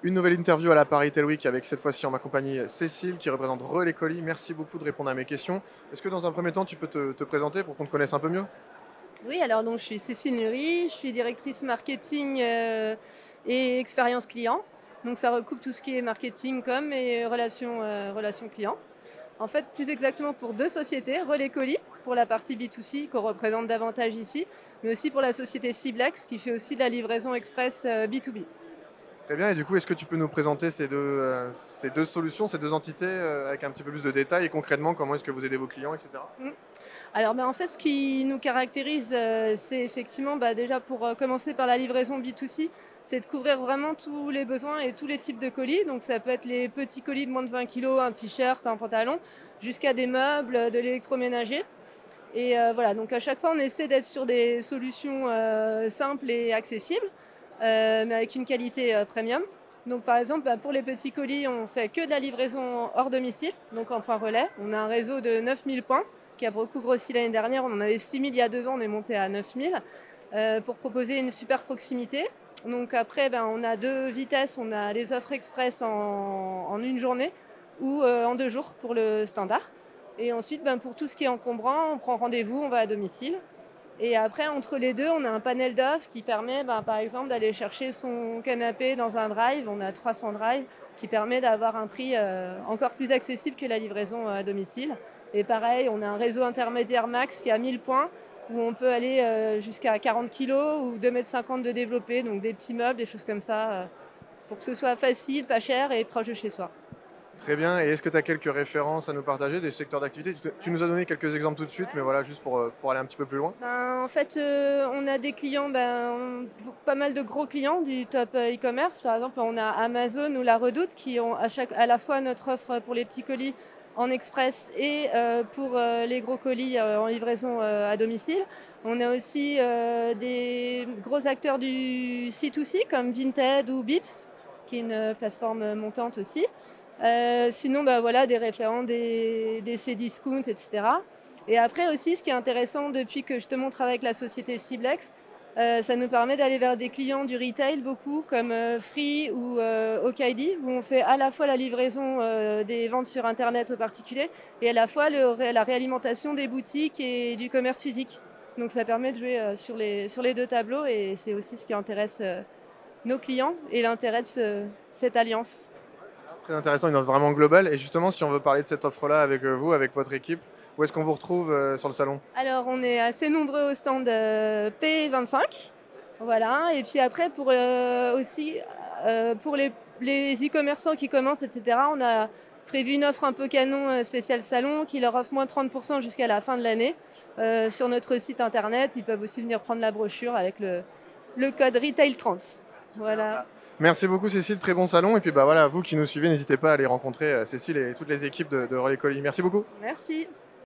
Une nouvelle interview à la Paris Retail Week avec cette fois-ci en ma compagnie Cécile qui représente Relais Colis. Merci beaucoup de répondre à mes questions. Est-ce que dans un premier temps tu peux te présenter pour qu'on te connaisse un peu mieux? Oui, alors donc je suis Cécile Nury, je suis directrice marketing et expérience client. Donc ça recoupe tout ce qui est marketing, com et relations clients. En fait, plus exactement pour deux sociétés, Relais Colis pour la partie B2C qu'on représente davantage ici, mais aussi pour la société Ciblex qui fait aussi de la livraison express B2B. Très bien, et du coup est-ce que tu peux nous présenter ces deux solutions, ces deux entités avec un petit peu plus de détails et concrètement comment est-ce que vous aidez vos clients, etc. Mm. Alors en fait, ce qui nous caractérise, c'est effectivement déjà pour commencer par la livraison B2C, c'est de couvrir vraiment tous les besoins et tous les types de colis. Donc ça peut être les petits colis de moins de 20 kilos, un t-shirt, un pantalon, jusqu'à des meubles, de l'électroménager. Et voilà, donc à chaque fois, on essaie d'être sur des solutions simples et accessibles, mais avec une qualité premium. Donc par exemple, pour les petits colis, on fait que de la livraison hors domicile, donc en point relais. On a un réseau de 9000 points qui a beaucoup grossi l'année dernière. On en avait 6000 il y a 2 ans, on est monté à 9000 pour proposer une super proximité. Donc après, on a deux vitesses, on a les offres express en une journée ou en 2 jours pour le standard. Et ensuite, pour tout ce qui est encombrant, on prend rendez-vous, on va à domicile. Et après, entre les deux, on a un panel d'offres qui permet, par exemple, d'aller chercher son canapé dans un drive. On a 300 drives qui permet d'avoir un prix encore plus accessible que la livraison à domicile. Et pareil, on a un réseau intermédiaire max qui a 1000 points où on peut aller jusqu'à 40 kilos ou 2,50 m de développé, donc des petits meubles, des choses comme ça, pour que ce soit facile, pas cher et proche de chez soi. Très bien, et est-ce que tu as quelques références à nous partager des secteurs d'activité? Tu nous as donné quelques exemples tout de suite, mais voilà, juste pour aller un petit peu plus loin. En fait, on a des clients, pas mal de gros clients du top e-commerce. Par exemple, on a Amazon ou La Redoute qui ont à la fois notre offre pour les petits colis en express et pour les gros colis en livraison à domicile. On a aussi des gros acteurs du C2C comme Vinted ou Bips, qui est une plateforme montante aussi. Sinon, voilà, des référents des Cdiscount, etc. Et après aussi, ce qui est intéressant depuis que justement on travaille avec la société Ciblex, ça nous permet d'aller vers des clients du retail beaucoup comme Free ou Okaidi, où on fait à la fois la livraison des ventes sur Internet aux particuliers et à la fois la réalimentation des boutiques et du commerce physique. Donc ça permet de jouer sur les deux tableaux et c'est aussi ce qui intéresse nos clients et l'intérêt de cette alliance. Très intéressant, une offre vraiment globale. Et justement, si on veut parler de cette offre-là avec vous, avec votre équipe, où est-ce qu'on vous retrouve sur le salon? Alors, on est assez nombreux au stand P25. Voilà. Et puis après, pour aussi, pour les e-commerçants qui commencent, etc., on a prévu une offre un peu canon spéciale salon qui leur offre moins 30% jusqu'à la fin de l'année. Sur notre site internet, ils peuvent aussi venir prendre la brochure avec le code Retail30. Voilà. Merci beaucoup Cécile, très bon salon. Et puis bah voilà, vous qui nous suivez, n'hésitez pas à aller rencontrer Cécile et toutes les équipes de Relais Colis. Merci beaucoup. Merci.